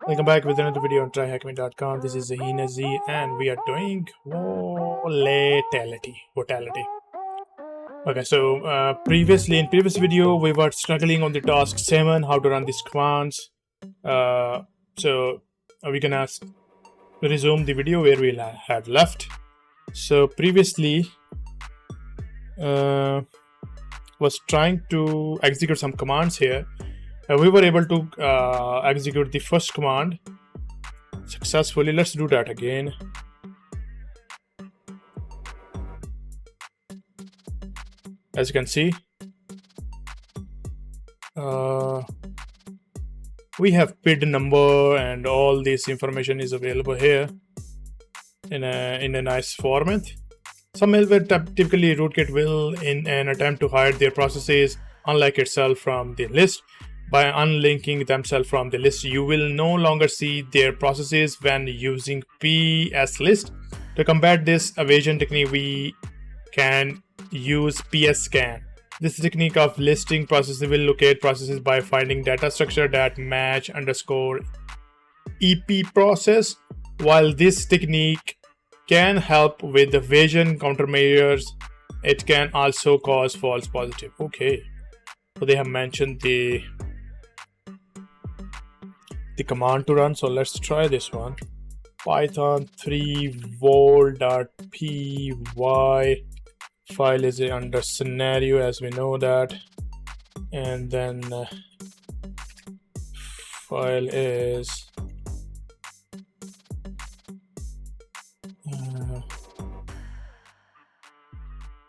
Welcome back with another video on TryHackMe.com. This is Zahina Z and we are doing volatility. Okay, so in previous video we were struggling on the task 7, how to run these commands. So we can resume the video where we had left. So previously was trying to execute some commands here. We were able to execute the first command successfully. Let's do that again. As you can see, we have PID number and all this information is available here in a nice format. Some malware typically rootkit will, in an attempt to hide their processes, unlike itself from the list. By unlinking themselves from the list, you will no longer see their processes when using pslist. To combat this evasion technique, we can use pscan. This technique of listing processes will locate processes by finding data structure that match _ep process. While this technique can help with evasion countermeasures, it can also cause false positive. Okay, so they have mentioned the command to run, so let's try this one. Python 3 vol.py file is under scenario, as we know that, and then file is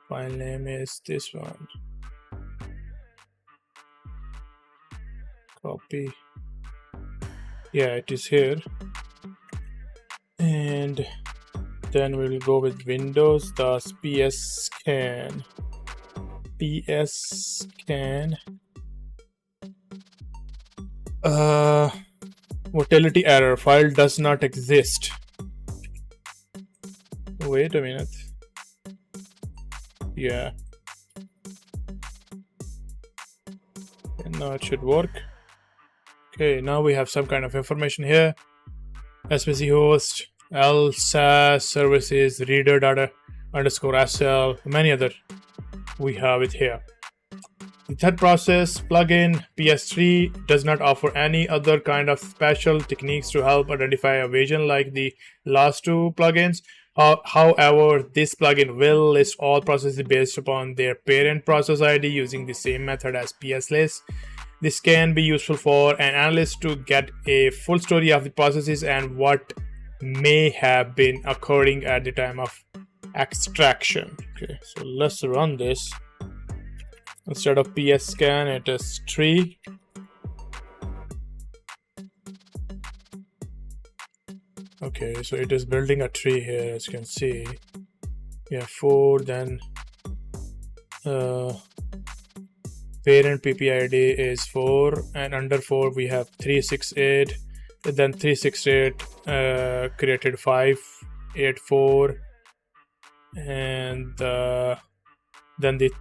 file name is this one. Copy. Yeah, it is here, and then we'll go with Windows, thus pscan. Volatility error, file does not exist. Wait a minute. Yeah, and now it should work. Okay, now we have some kind of information here. SPC host, LSAS services, reader data _SL, many other. We have it here. The third process plugin PS3 does not offer any other kind of special techniques to help identify evasion like the last two plugins. However, this plugin will list all processes based upon their parent process ID using the same method as pslist. This can be useful for an analyst to get a full story of the processes and what may have been occurring at the time of extraction. Okay, so let's run this. Instead of pscan, it is tree. Okay, so it is building a tree here, as you can see. We have 4, then parent PPID is 4, and under 4 we have 368. Then 368 created 584, and then the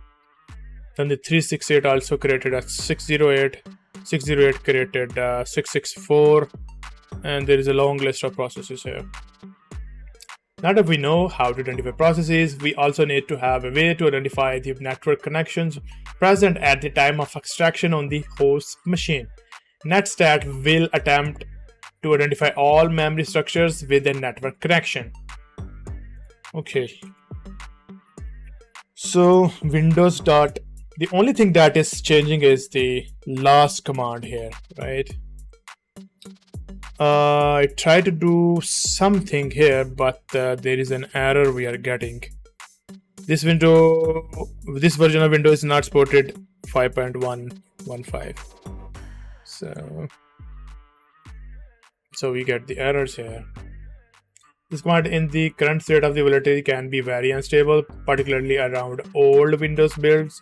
368 also created a 608. 608 created 664, and there is a long list of processes here. Now that we know how to identify processes, we also need to have a way to identify the network connections present at the time of extraction on the host machine. Netstat will attempt to identify all memory structures with a network connection. Okay. So Windows. The only thing that is changing is the last command here, right? I tried to do something here, but there is an error we are getting. This version of Windows is not supported 5.115. So we get the errors here. This command in the current state of the volatility can be very unstable, particularly around old Windows builds.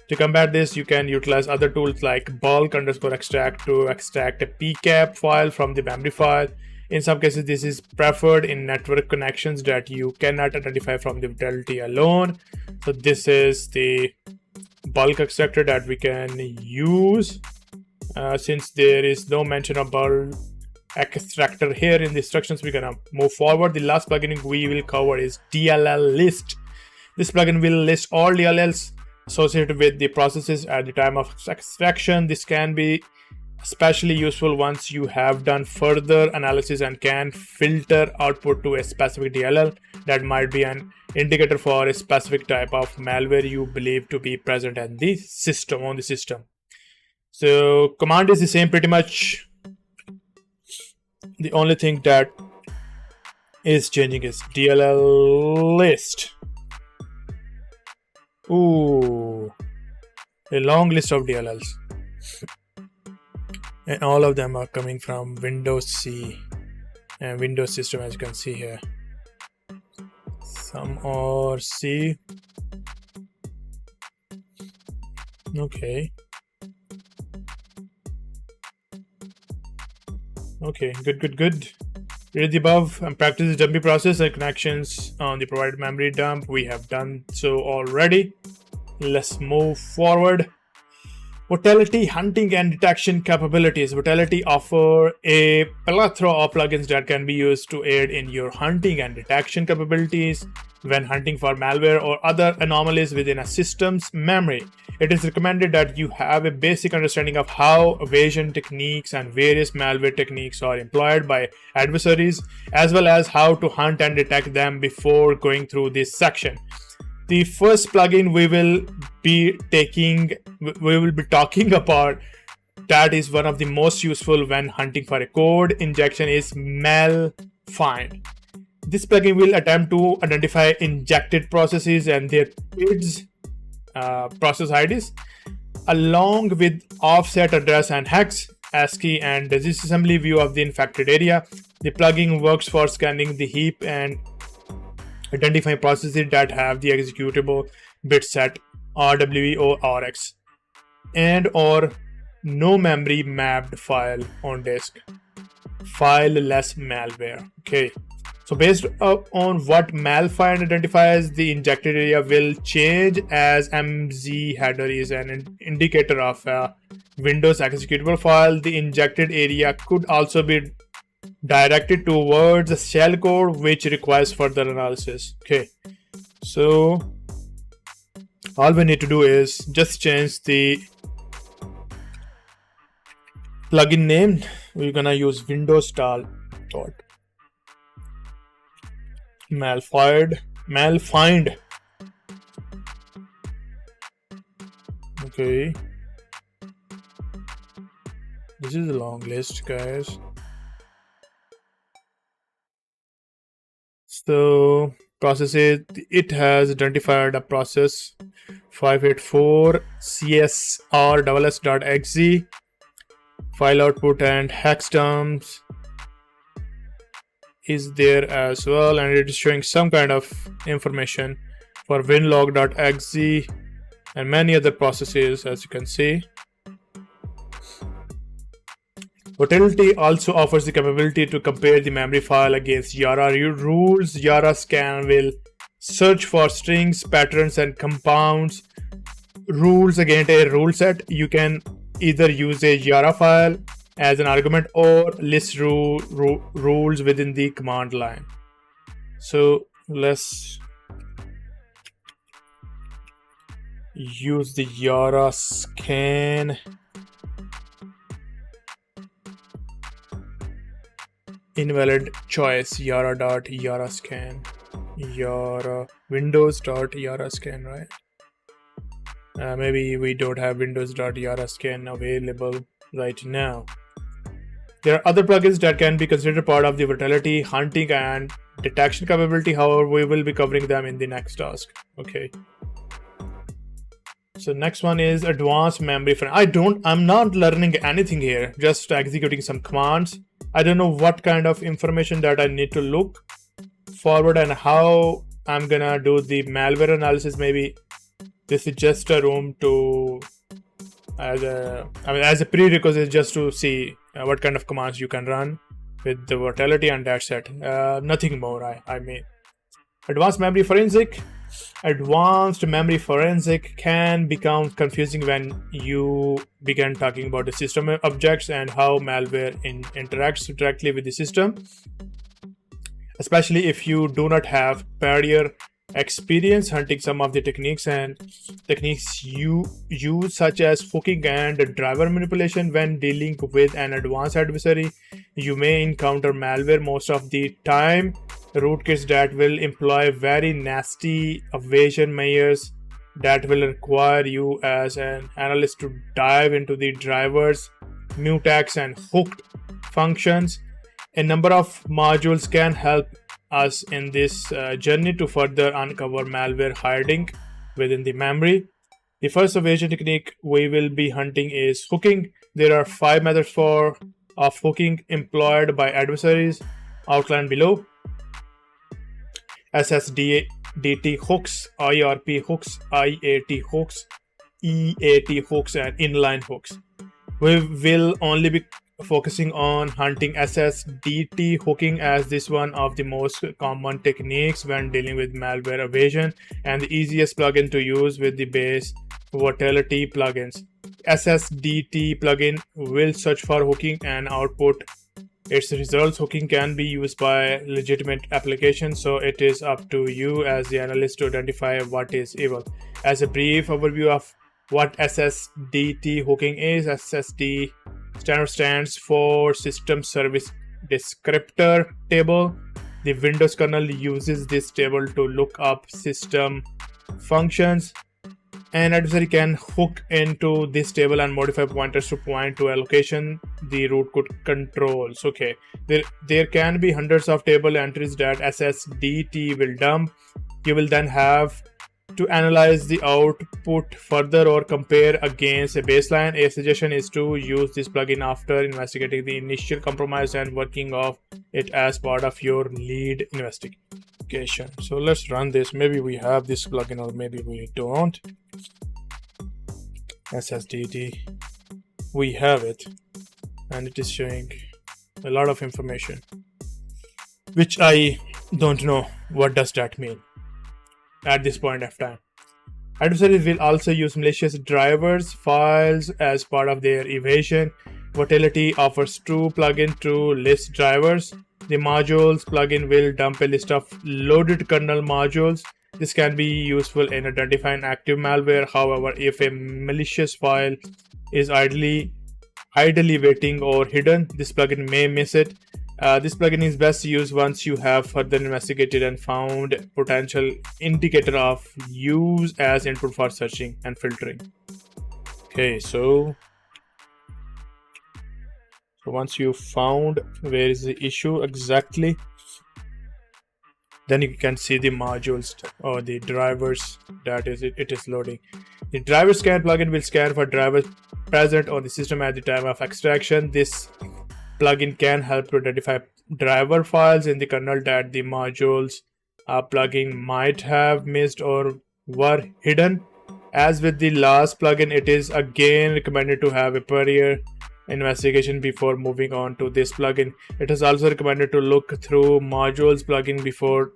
To combat this, you can utilize other tools like bulk_extract to extract a pcap file from the memory file. In some cases, this is preferred in network connections that you cannot identify from the volatility alone. So this is the bulk extractor that we can use. Since there is no mention of extractor here in the instructions. We're gonna move forward. The last plugin we will cover is DLL list. This plugin will list all DLLs associated with the processes at the time of extraction. This can be especially useful once you have done further analysis and can filter output to a specific DLL that might be an indicator for a specific type of malware you believe to be present in the system, on the system. So command is the same pretty much. The only thing that is changing is DLL list. Ooh, a long list of DLLs. And all of them are coming from Windows C and Windows system, as you can see here. Some are C. Okay, good. Read the above and practice the dumping process and connections on the provided memory dump. We have done so already. Let's move forward. Volatility hunting and detection capabilities. Volatility offer a plethora of plugins that can be used to aid in your hunting and detection capabilities when hunting for malware or other anomalies within a system's memory. It is recommended that you have a basic understanding of how evasion techniques and various malware techniques are employed by adversaries, as well as how to hunt and detect them before going through this section. The first plugin we will be talking about that is one of the most useful when hunting for a code injection is malfind. This plugin will attempt to identify injected processes and their PIDs, process IDs, along with offset address and hex, ASCII, and the disassembly view of the infected area. The plugin works for scanning the heap and identifying processes that have the executable bit set RWE or RX and or no memory mapped file on disk. File-less malware. Okay. So based on what malfind identifies, the injected area will change as MZ header is an indicator of a Windows executable file. The injected area could also be directed towards a shellcode which requires further analysis. Okay, so all we need to do is just change the plugin name. We're gonna use Windows install dot malfind. Okay, this is a long list, guys. So processes, it has identified a process 584 csr.ss.exe, file output and hex terms is there as well, and it is showing some kind of information for winlog.exe and many other processes, as you can see. Volatility also offers the capability to compare the memory file against Yara rules. Yara scan will search for strings, patterns, and compounds rules against a rule set. You can either use a Yara file as an argument or list rules within the command line. So let's use the Yara scan. Invalid choice Yara scan. Yara Windows.Yara scan, right? Maybe we don't have Windows.Yara scan available right now. There are other plugins that can be considered part of the volatility hunting and detection capability. However, we will be covering them in the next task. Okay. So next one is advanced memory friend. I'm not learning anything here, just executing some commands. I don't know what kind of information that I need to look forward and how I'm gonna do the malware analysis. Maybe this is just a room to as a prerequisite, just to see what kind of commands you can run with the volatility, and that's it. Nothing more. I mean, advanced memory forensic. Advanced memory forensic can become confusing when you begin talking about the system objects and how malware interacts directly with the system, especially if you do not have prior experience hunting. Some of the techniques you use, such as hooking and driver manipulation. When dealing with an advanced adversary, you may encounter malware. Most of the time, rootkits that will employ very nasty evasion measures that will require you as an analyst to dive into the drivers, mutex, and hooked functions. A number of modules can help us in this journey to further uncover malware hiding within the memory. The first evasion technique we will be hunting is hooking. There are 5 methods of hooking employed by adversaries, outlined below: SSDT hooks, IRP hooks, IAT hooks, EAT hooks, and inline hooks. We will only be focusing on hunting SSDT hooking, as this one of the most common techniques when dealing with malware evasion and the easiest plugin to use with the base Volatility plugins. SSDT plugin will search for hooking and output its results. Hooking can be used by legitimate applications, so it is up to you as the analyst to identify what is evil. As a brief overview of what SSDT hooking is: SSD stands for System Service Descriptor Table. The Windows kernel uses this table to look up system functions. An adversary can hook into this table and modify pointers to point to a location the rootkit controls. Okay, there can be hundreds of table entries that SSDT will dump. You will then have to analyze the output further or compare against a baseline. A suggestion is to use this plugin after investigating the initial compromise and working off it as part of your lead investigation. So let's run this. Maybe we have this plugin or maybe we don't. SSDT, we have it, and it is showing a lot of information, which I don't know what does that mean at this point of time. Adversaries will also use malicious drivers files as part of their evasion. Volatility offers two plugins to list drivers. The modules plugin will dump a list of loaded kernel modules. This can be useful in identifying active malware. However, if a malicious file is idly waiting or hidden, this plugin may miss it. This plugin is best used once you have further investigated and found potential indicator of use as input for searching and filtering. Okay, so once you found where is the issue exactly, then you can see the modules or the drivers that it is loading. The driver scan plugin will scan for drivers present on the system at the time of extraction. This plugin can help to identify driver files in the kernel that the modules plugin might have missed or were hidden. As with the last plugin, it is again recommended to have a prior investigation before moving on to this plugin. It is also recommended to look through modules plugin before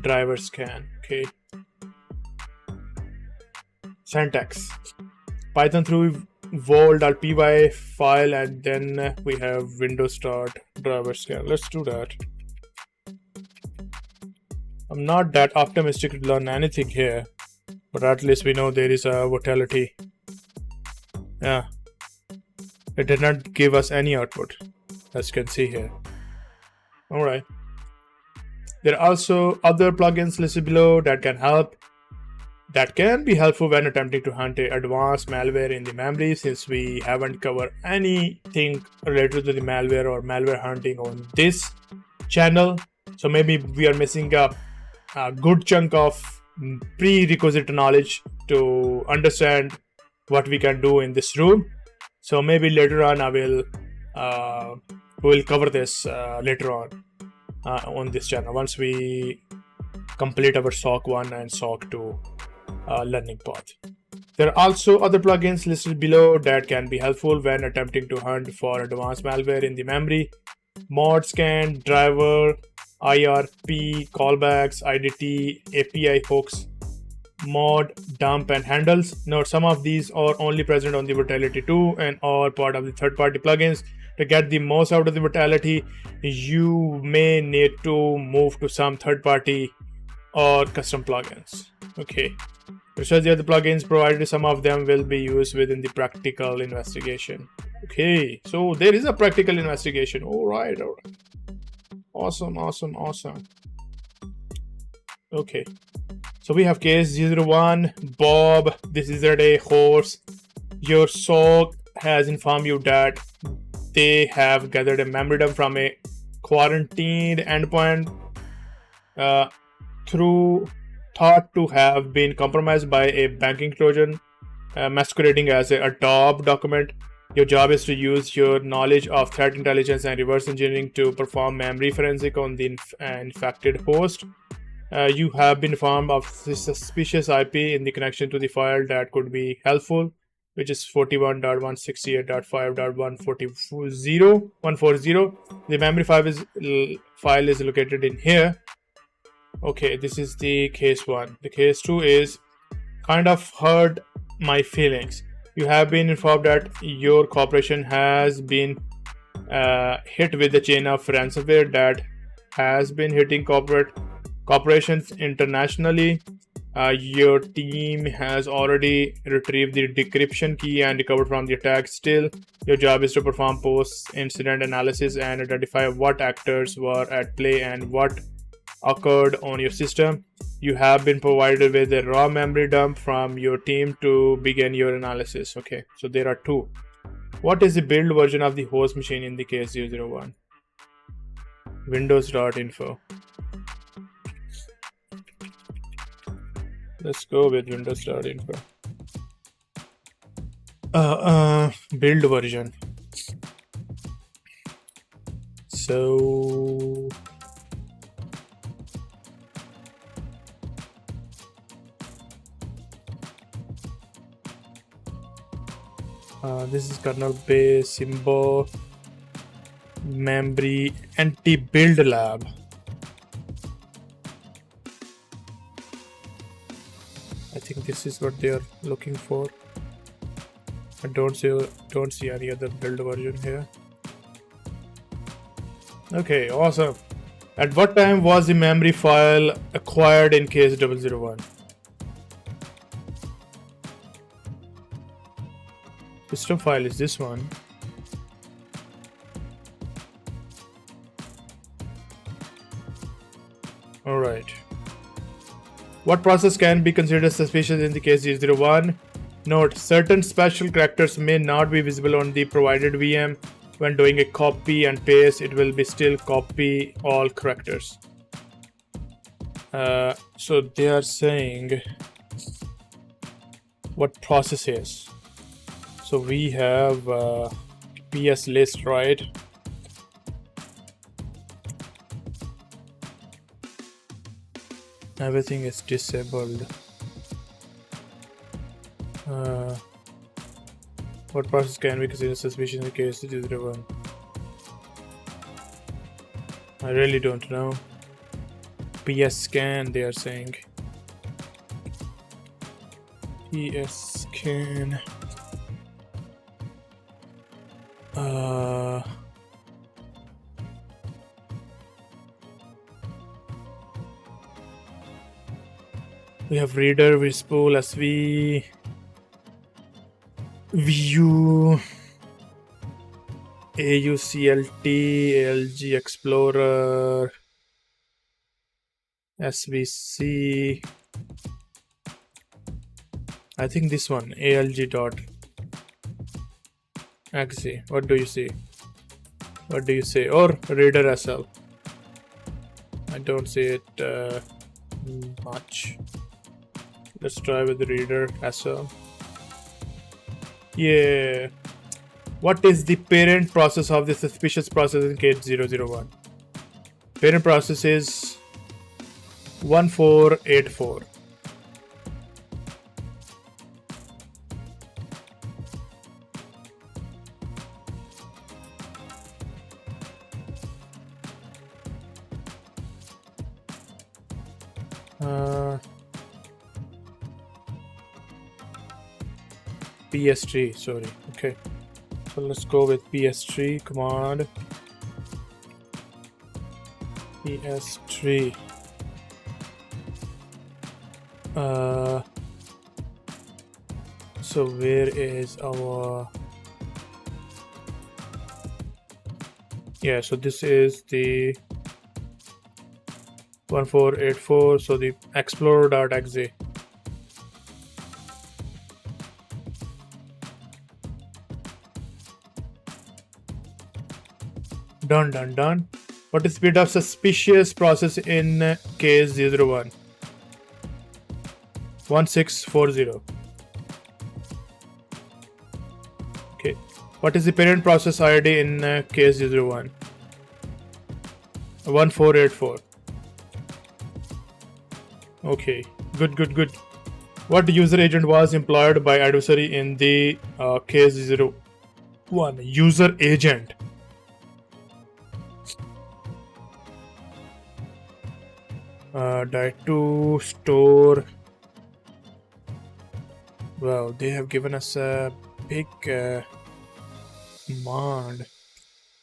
driver scan. Okay. Syntax: Python through vol.py file, and then we have windows start driver scan. Let's do that. I'm not that optimistic to learn anything here, but at least we know there is a volatility. Yeah, it did not give us any output, as you can see here. Alright, there are also other plugins listed below that can be helpful when attempting to hunt advanced malware in the memory. Since we haven't covered anything related to the malware or malware hunting on this channel, so maybe we are missing a good chunk of prerequisite knowledge to understand what we can do in this room. So maybe later on we will cover this later on this channel once we complete our SOC 1 and SOC 2 learning path. There are also other plugins listed below that can be helpful when attempting to hunt for advanced malware in the memory: mod scan, driver, IRP, callbacks, IDT, API hooks, mod, dump, and handles. Note some of these are only present on the Volatility 2 and are part of the third-party plugins. To get the most out of the Volatility, you may need to move to some third-party or custom plugins. Okay. Research the other plugins provided. Some of them will be used within the practical investigation. Okay, so there is a practical investigation. All right. Awesome. Okay, so we have case 001. Bob, this is a day horse. Your SOC has informed you that they have gathered a memory dump from a quarantined endpoint through thought to have been compromised by a banking Trojan masquerading as a Adobe document. Your job is to use your knowledge of threat intelligence and reverse engineering to perform memory forensic on the infected host. You have been informed of this suspicious IP in the connection to the file that could be helpful, which is 41.168.5.140. The memory file is located in here. Okay, this is the case 1. The case 2 is kind of hurt my feelings. You have been informed that your corporation has been hit with a chain of ransomware that has been hitting corporations internationally. Your team has already retrieved the decryption key and recovered from the attack. Still, your job is to perform post-incident analysis and identify what actors were at play and what occurred on your system. You have been provided with a raw memory dump from your team to begin your analysis. Okay, so there are 2. What is the build version of the host machine in the case 001? Windows.info. Let's go with Windows.info. Build version. So this is kernel base symbol memory anti-build lab. I think this is what they are looking for. I don't see any other build version here. Okay, awesome. At what time was the memory file acquired in case 001? System file is this one. All right. What process can be considered suspicious in the case 001? Note, certain special characters may not be visible on the provided VM. When doing a copy and paste, it will be still copy all characters. So they are saying what process is. So we have PS list, right? Everything is disabled. What process can we consider suspicious in the case 001? I really don't know. PS scan, they are saying. PS scan. We have reader, we spool, SV, view, AUCLT, ALG Explorer, SVC. I think this one, ALG dot. Axie. What do you see? What do you say? Or reader SL. I don't see it much. Let's try with the reader SL. Yeah. What is the parent process of the suspicious process in case 001? Parent process is 1484. PS3, sorry. Okay, so let's go with PS3 command. PS3. So where is our... Yeah, so this is the 1484, so the explorer.exe. Done. What is speed of suspicious process in case 001? 1640. Okay. What is the parent process ID in case 001? 1484. Okay. Good. What user agent was employed by adversary in the case 01? User agent. Die to store. Well, they have given us a big command.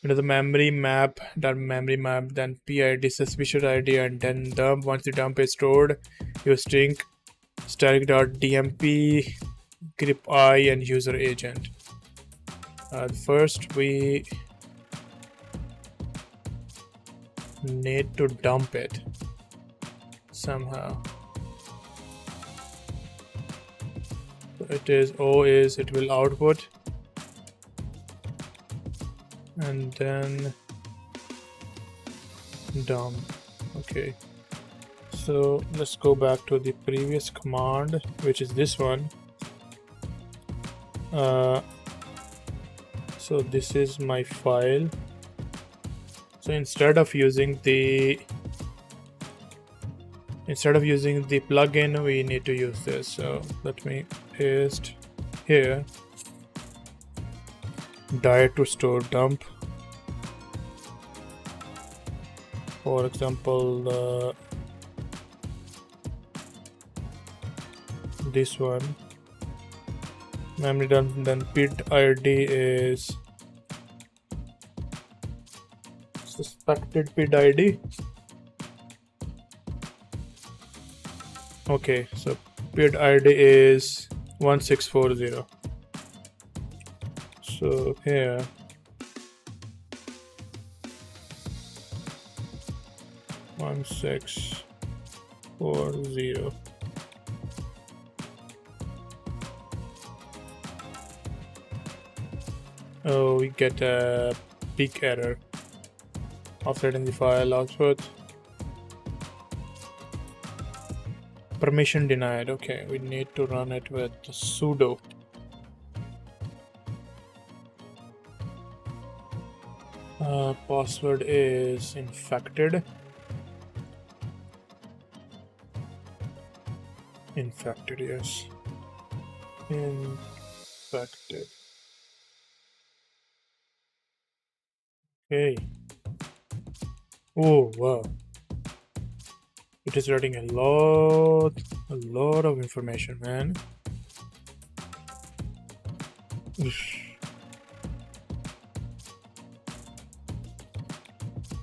The memory map, then PID suspicious ID, and then dump. Once the dump is stored, use string static.dmp grep I and user agent. First we need to dump it somehow. It is O is it will output, and then dump. Okay, so let's go back to the previous command, which is this one. So this is my file. So instead of using the plugin, we need to use this. So let me paste here. Die to store dump. For example, this one. Memory dump, then PID ID is suspected PID ID. Okay, so PID ID is 1640. So here one 640. Oh, we get a big error. Offsetting the file output. Permission denied. Okay, we need to run it with sudo. Password is infected. Infected, yes. Infected. Okay. Oh wow. It is writing a lot of information, man.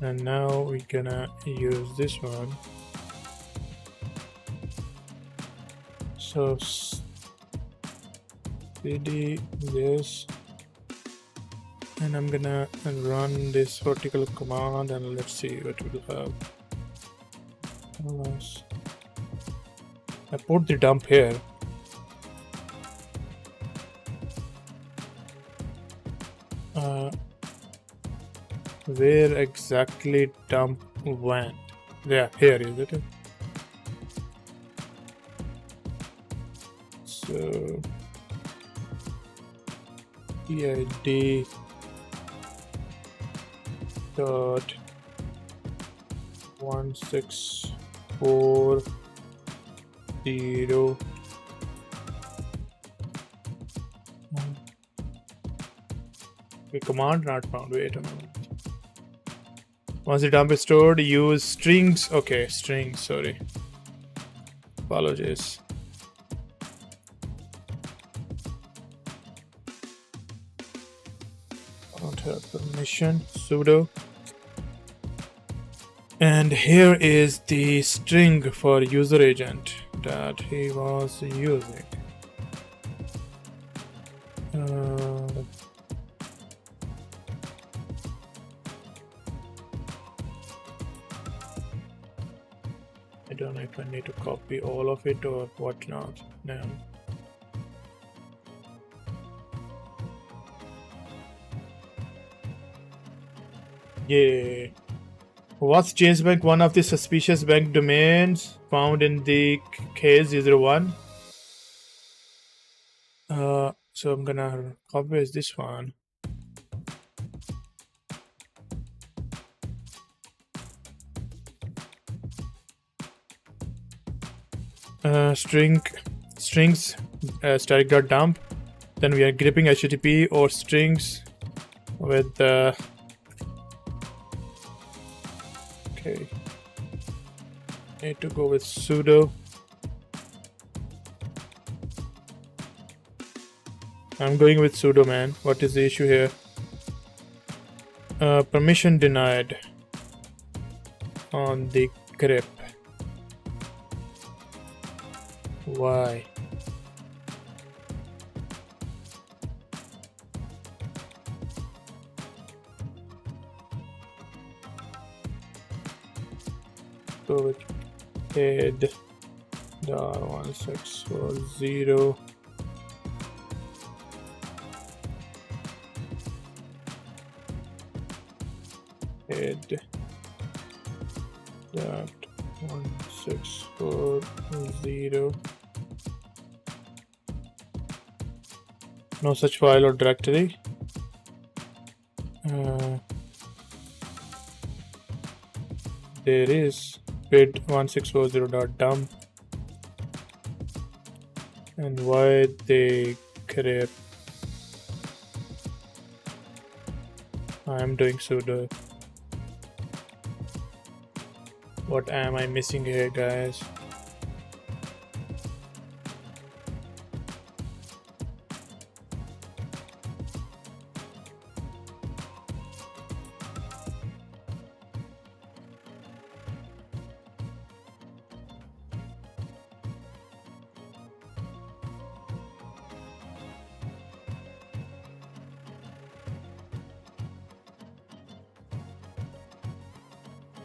And now we're gonna use this one. So cd this, and I'm gonna run this particular command, and let's see what we'll have. I put the dump here. Where exactly dump went? Yeah, here is it. So PID dot 1640. Okay, command not found. Wait a moment. Once the dump is stored, use strings. Okay, strings, sorry. Apologies. permission sudo, and here is the string for user agent that he was using. I don't know if I need to copy all of it or whatnot now. Yeah. Was Chase Bank one of the suspicious bank domains found in the case user 1? So I'm gonna copy this one. Strings static.dump. Then we are gripping HTTP or strings with the okay. Need to go with sudo. I'm going with sudo, man. What is the issue here? Permission denied on the grep. Why? Go with head $1640. Head .1640. No such file or directory. There is bit1640.dump. And why they grep? I'm doing sudo. What am I missing here, guys?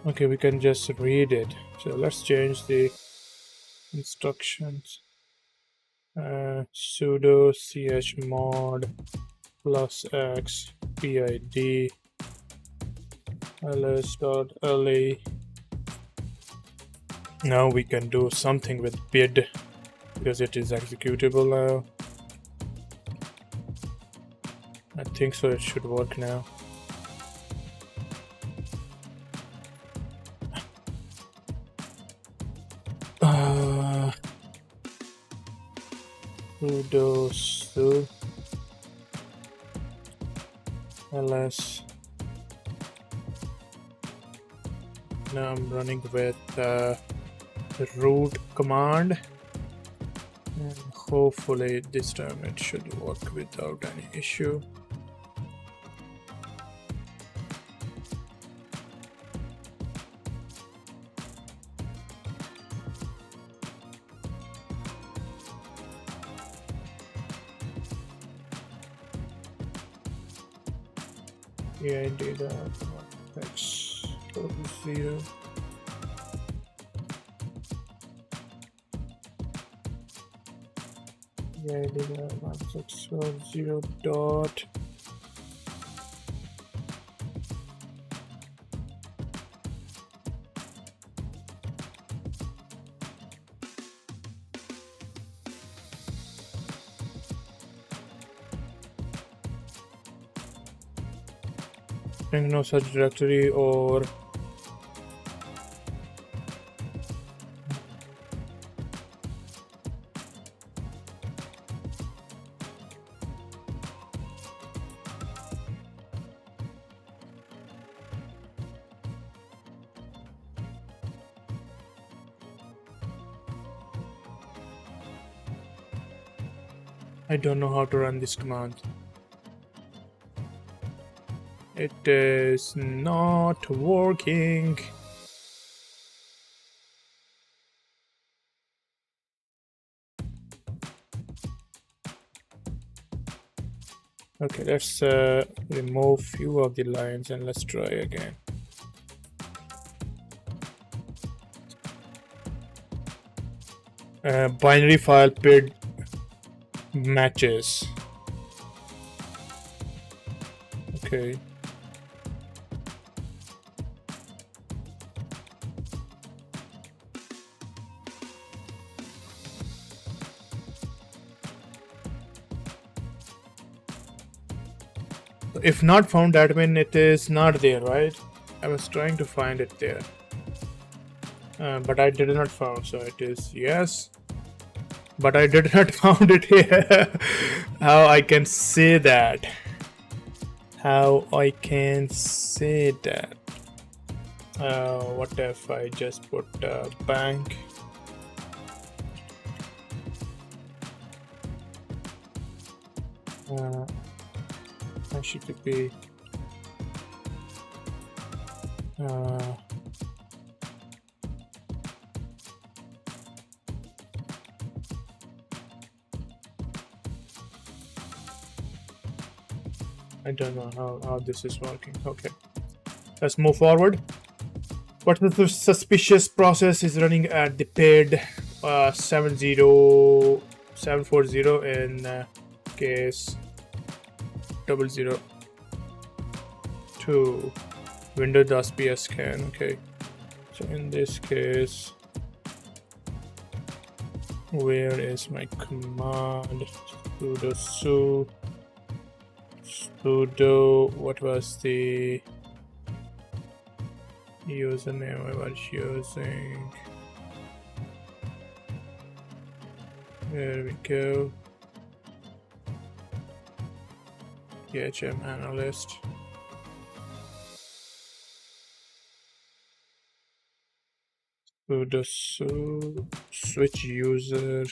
Okay, we can just read it. So let's change the instructions. Sudo chmod +x pid ls.la. Now we can do something with bid because it is executable now. I think so, it should work now. Sudo su ls. Now I'm running with the root command, and hopefully this time it should work without any issue. Yeah, data x total 0. Yeah, data 1640 dot. No such directory or I don't know how to run this command. It is not working. Okay, let's remove few of the lines and let's try again. Binary file PID matches. Okay. If not found, that means it is not there, right? I was trying to find it there, but I did not found. So it is yes, but I did not found it here. How I can say that? How I can say that? What if I just put bank? HTTP. I don't know how this is working. Okay, let's move forward. What the suspicious process is running at the PID 70740 in case 002 windows.ps scan. Okay, so in this case, where is my command? Sudo, what was the username I was using? There we go. THM analyst. Sudo switch user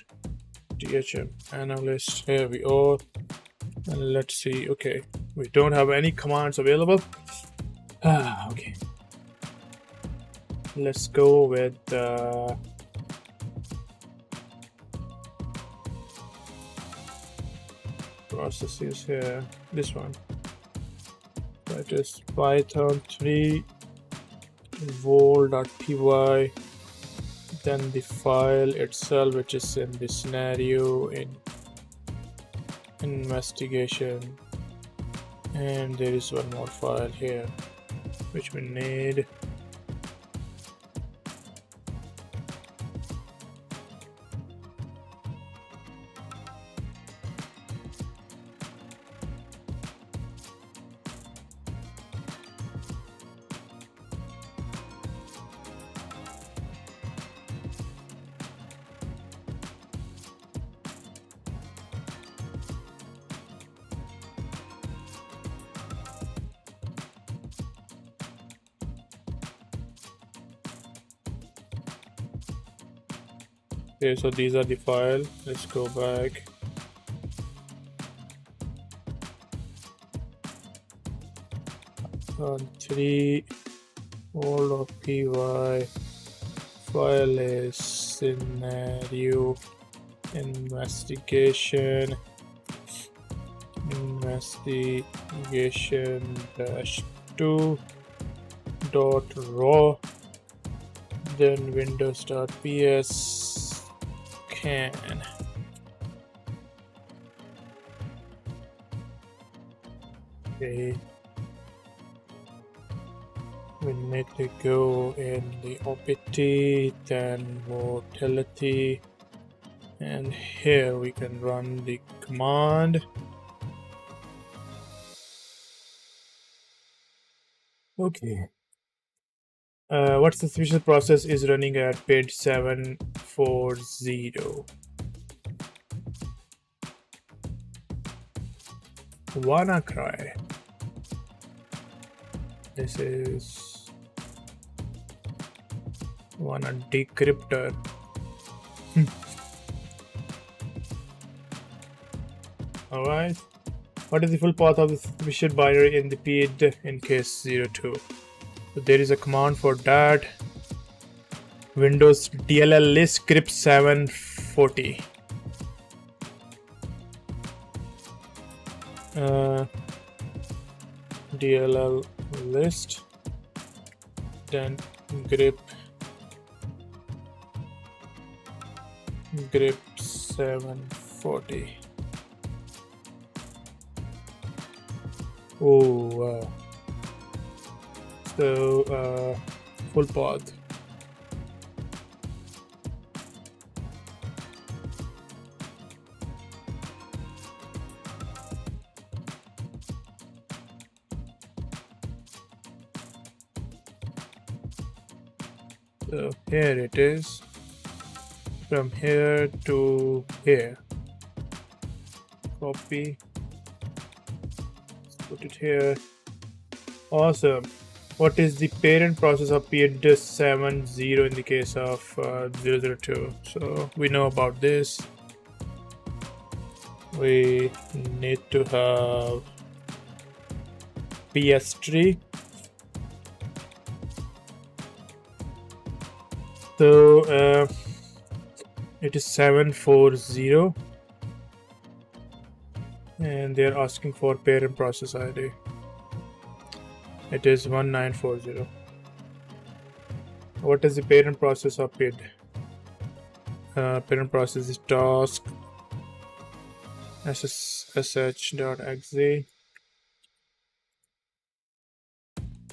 THM analyst. Here we are. And let's see. Okay, we don't have any commands available. Okay. Let's go with processes here. This one. That is Python 3 vol.py. Then the file itself, which is in the scenario in investigation, and there is one more file here which we need. Okay, so these are the file. Let's go back. On 3 vol.py file is scenario investigation -2.raw, then windows.ps can. Okay, we need to go in the opt, then volatility, and here we can run the command. Okay. What's the suspicious process is running at PID 740? WannaCry. This is Wanna decryptor. All right. What is the full path of the suspicious binary in the PID in case 02? So there is a command for that. Windows DLL list script 740. DLL list, then grep 740. Oh, so full path. So here it is, from here to here. Copy, put it here. Awesome. What is the parent process of PID 70 in the case of 002? So we know about this. We need to have PS3. So it is 740, and they are asking for parent process ID. It is 1940. What is the parent process of PID? Parent process is task7-11,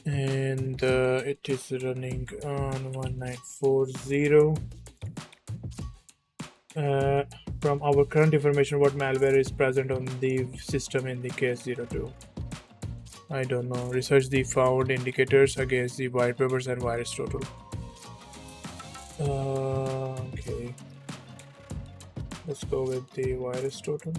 and it is running on 1940. From our current information, what malware is present on the system in the case 02? I don't know. Research the found indicators against the white papers and virus total. Okay. Let's go with the virus total.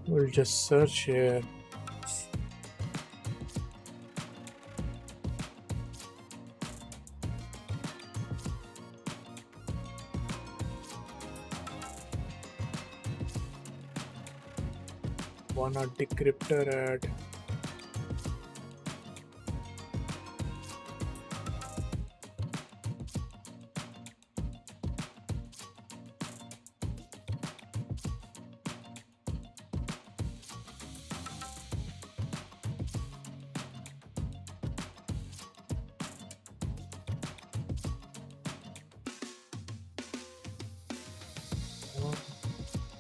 We'll just search here. Wanna decryptor add.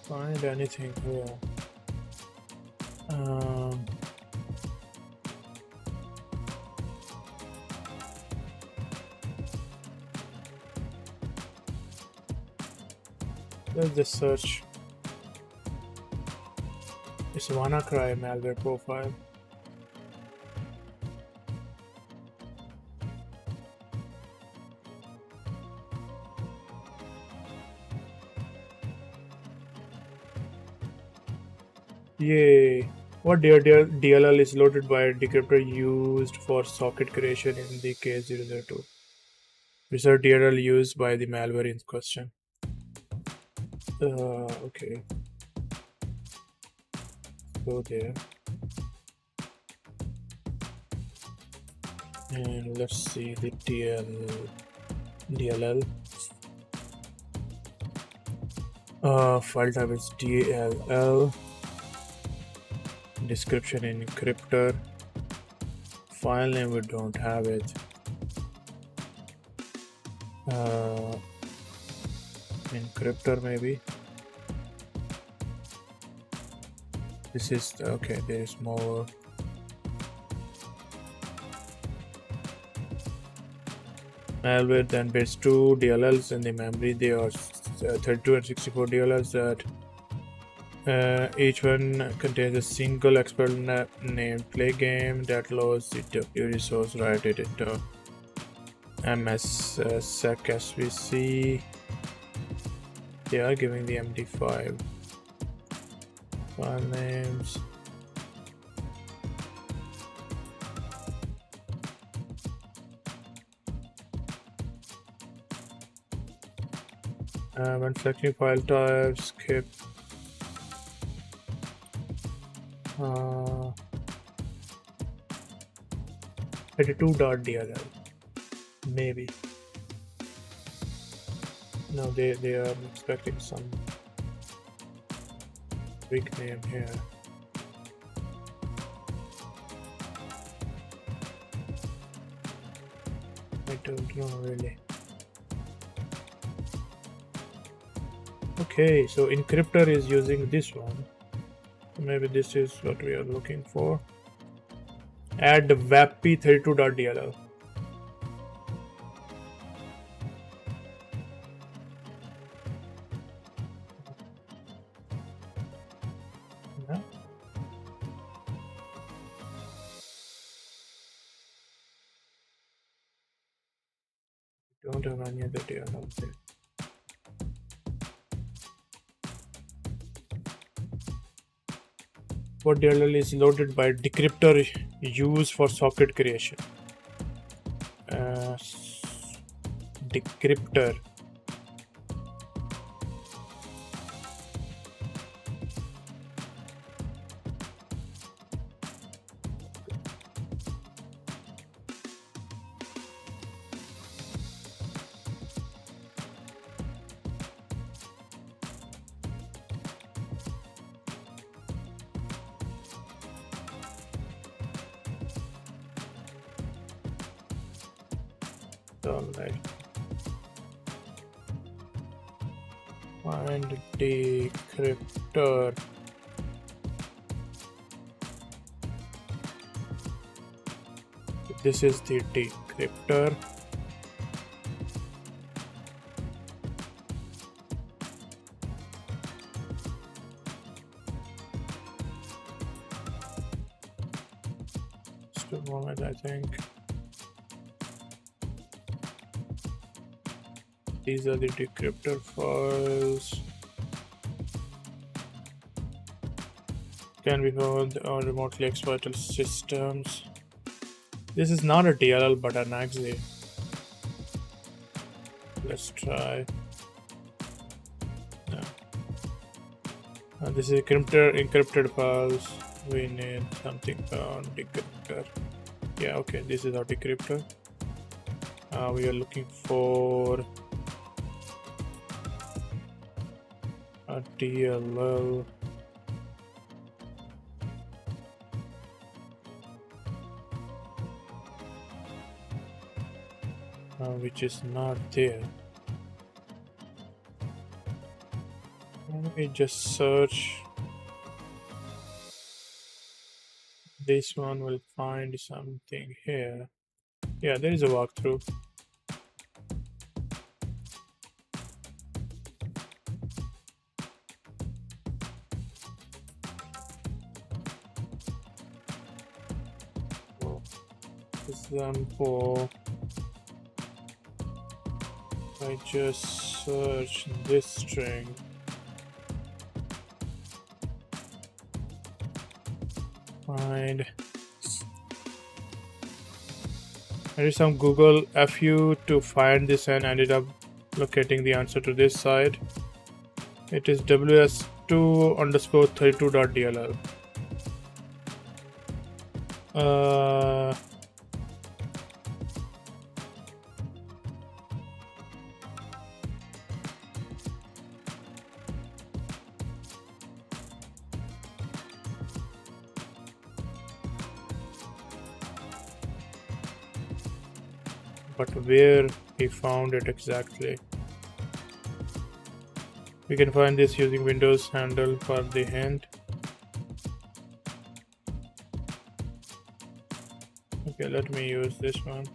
Find anything here. Let's just search. It's WannaCry malware profile. Yay! What DLL is loaded by a decryptor used for socket creation in the case 002? Research DLL used by the malware in question. Okay. Go there. And let's see the DLL. File type is DLL. Description encryptor. File name we don't have it. Encryptor maybe. This is okay. There is more. Malware then bits 2 DLLs in the memory. They are 32 and 64 DLLs that each one contains a single expert named play game that loads the W resource right at it. MS sec SVC They are giving the MD5 file names. When selecting file type, skip. 32.dll, maybe. No, they are expecting some big name here. I don't know really. Okay, so encryptor is using this one. Maybe this is what we are looking for. Add the webp32.dll. No? Don't have any other DLL there. What DLL is loaded by decryptor used for socket creation? Decryptor. Alright. Find decryptor. This is the decryptor. Just a moment, I think. These are the decryptor files. Can be found on remotely exploited systems. This is not a DLL but an exe. Let's try. No. This is encrypted files. We need something on decryptor. Yeah, okay, this is our decryptor. We are looking for a DLL. Which is not there. Let me just search. This one will find something here. Yeah, there is a walkthrough. Example. I just search this string. Find. I did some Google FU to find this and ended up locating the answer to this site. It is ws2_32.dll. But where he found it exactly? We can find this using Windows handle for the hint. Okay, let me use this one.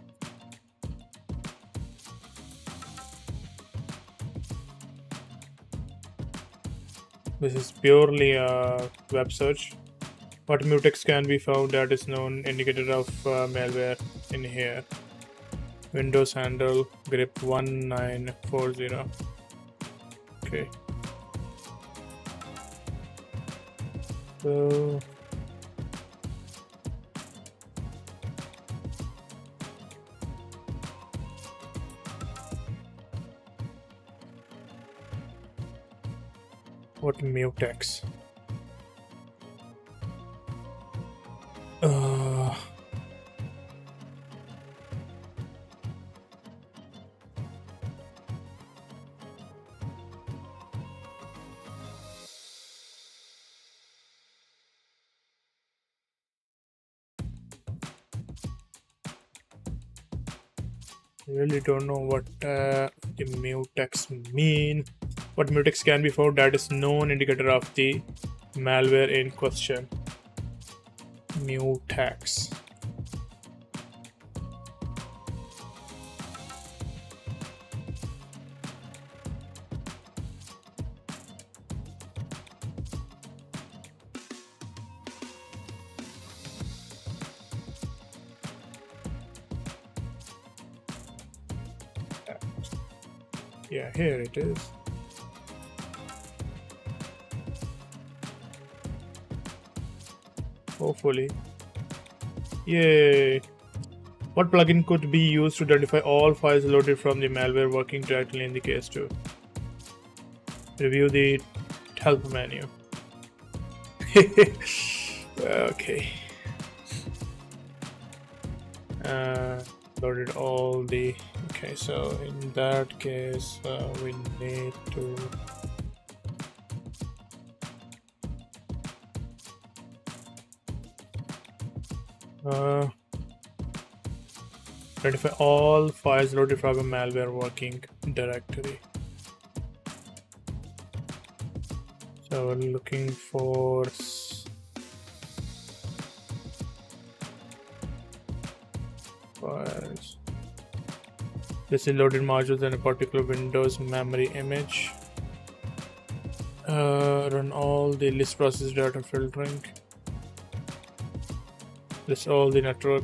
This is purely a web search. What mutex can be found that is known indicator of malware in here. Windows handle grep 1940. Okay. So what mutex? Really don't know what the mutex mean. What mutex can be found that is known indicator of the malware in question. Mutex. Yeah, here it is. Hopefully. Yay! What plugin could be used to identify all files loaded from the malware working directly in the case 2? Review the help menu. Okay. Loaded all the. Okay, so in that case, we need to. Identify all files loaded from a malware working directory. So we're looking for files. This is loaded modules in a particular Windows memory image. Run all the list process data filtering. List all the network.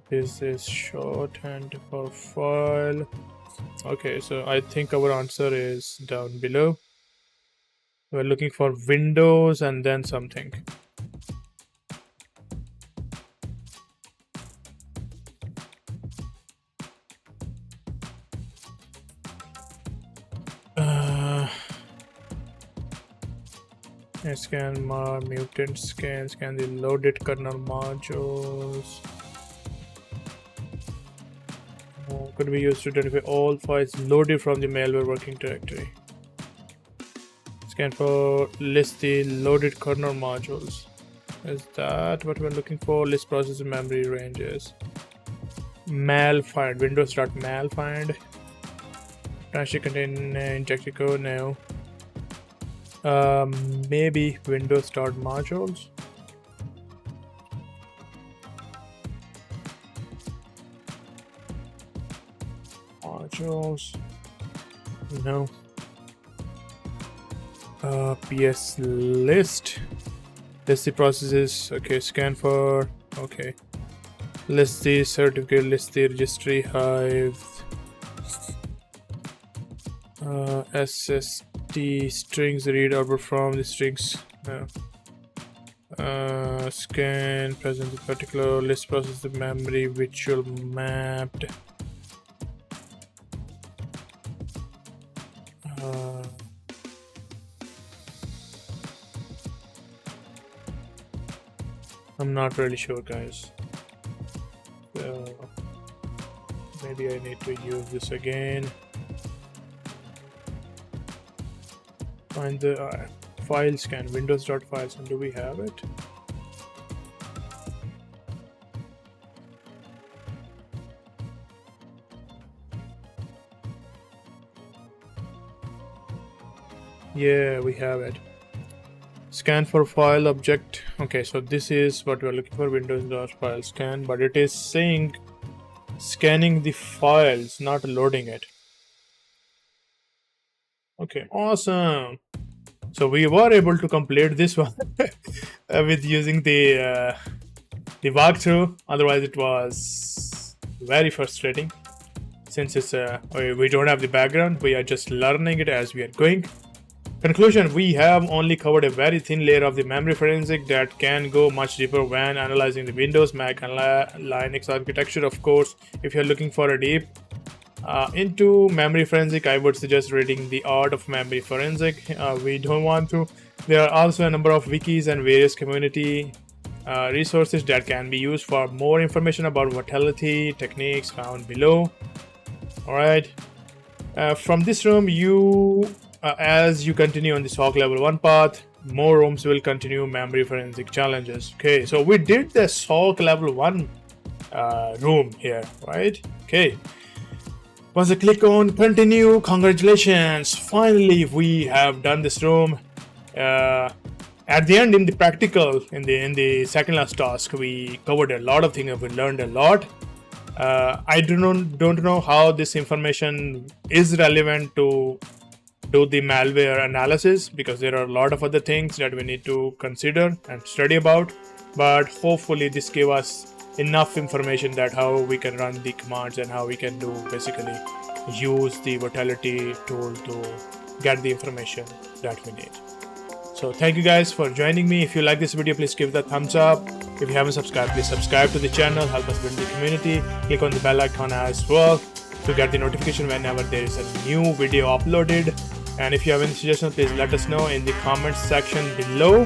This is shorthand for file. Okay, so I think our answer is down below. We're looking for Windows and then something. Scan mutant scan the loaded kernel modules. Could be used to identify all files loaded from the malware working directory. Scan for list the loaded kernel modules. Is that what we're looking for? List process memory ranges. Malfind. Windows.malfind. Actually contain injected code now. Maybe Windows.modules. Modules. No. PS list. List the processes. Okay, scan for. Okay. List the certificate. List the registry hive. SSD strings read over from the strings. Scan present the particular list process the memory virtual mapped. I'm not really sure, guys. So maybe I need to use this again. Find the file scan, windows.files, and do we have it? Yeah, we have it. Scan for file object. Okay, so this is what we're looking for, windows.file scan, but it is saying scanning the files, not loading it. Okay, awesome. So we were able to complete this one with using the walkthrough. Otherwise, it was very frustrating since it's we don't have the background. We are just learning it as we are going. Conclusion: we have only covered a very thin layer of the memory forensic that can go much deeper when analyzing the Windows, Mac, and Linux architecture. Of course, if you're looking for a deep into memory forensic, I would suggest reading The Art of Memory Forensic. We don't want to. There are also a number of wikis and various community resources that can be used for more information about volatility techniques found below. Alright, from this room, as you continue on the SOC level 1 path, more rooms will continue memory forensic challenges. Okay, so we did the SOC level 1 room here, right? Okay. Once I click on continue, congratulations, finally we have done this room. At the end, in the practical, in the second last task, we covered a lot of things and we learned a lot. I don't know how this information is relevant to do the malware analysis, because there are a lot of other things that we need to consider and study about, but hopefully this gave us enough information that how we can run the commands and how we can do basically use the Volatility tool to get the information that we need. So thank you guys for joining me. If you like this video, please give it a thumbs up. If you haven't subscribed, please subscribe to the channel, help us build the community. Click on the bell icon as well to get the notification whenever there is a new video uploaded. And if you have any suggestions, please let us know in the comments section below.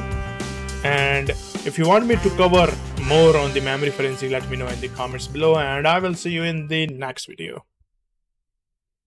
And if you want me to cover more on the memory forensic, let me know in the comments below, and I will see you in the next video.